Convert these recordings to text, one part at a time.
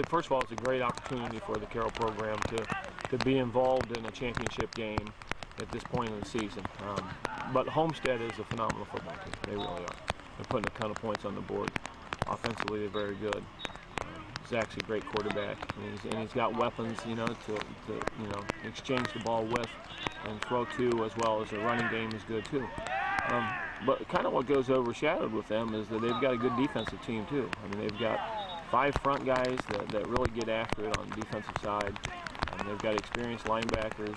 First of all, it's a great opportunity for the Carroll program to be involved in a championship game at this point in the season. But Homestead is a phenomenal football team. They really are. They're putting a ton of points on the board. Offensively, they're very good. Zach's a great quarterback, and he's got weapons, to exchange the ball with and throw to, as well as the running game is good too. But kind of what goes overshadowed with them is that they've got a good defensive team too. I mean, they've got 5 front guys that really get after it on the defensive side. They've got experienced linebackers,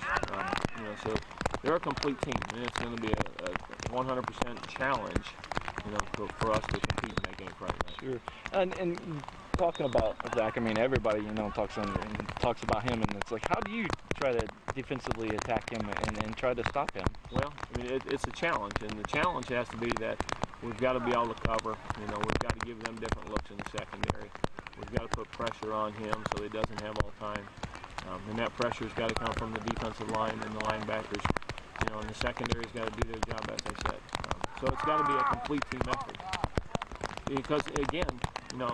so they're a complete team, and it's going to be a 100% challenge, for us to compete in that game Friday night. Sure. And talking about Zach, I mean, everybody, talks about him, and it's like, how do you try to defensively attack him and try to stop him? Well, I mean, it's a challenge, and the challenge has to be that we've got to be able to cover. We've got to give them different looks in the secondary. We've got to put pressure on him so he doesn't have all time. And that pressure's got to come from the defensive line and the linebackers. And the secondary's got to do their job, as I said. So it's got to be a complete team effort. Because again,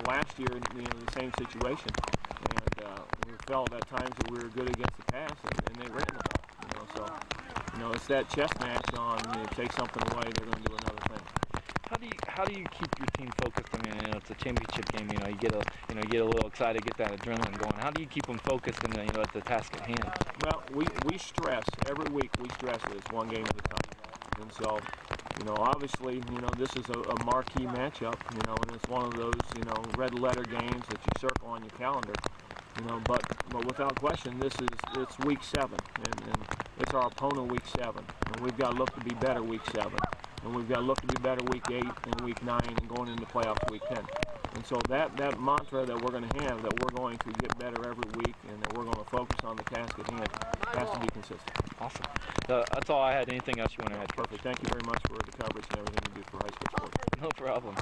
last year, the same situation, and we felt at times that we were good against the pass, and they ran the ball. So it's that chess match on take something away, they're going to do another thing. How do you keep your team focused? I mean, it's a championship game. You get a little excited, get that adrenaline going. How do you keep them focused and at the task at hand? Well, we stress every week. We stress that it's one game at a time, and so obviously this is a marquee matchup. And it's one of those red letter games that you circle on your calendar. But without question, it's week 7, and it's our opponent week 7, and we've got to look to be better week 7. And we've got to look to be better week 8 and week 9 and going into playoffs week 10. And so that mantra that we're going to have, that we're going to get better every week and that we're going to focus on the task at hand, has to be consistent. Awesome. That's all I had. Anything else you want to add? Perfect. Thank you very much for the coverage and everything you do for high school sports. No problem.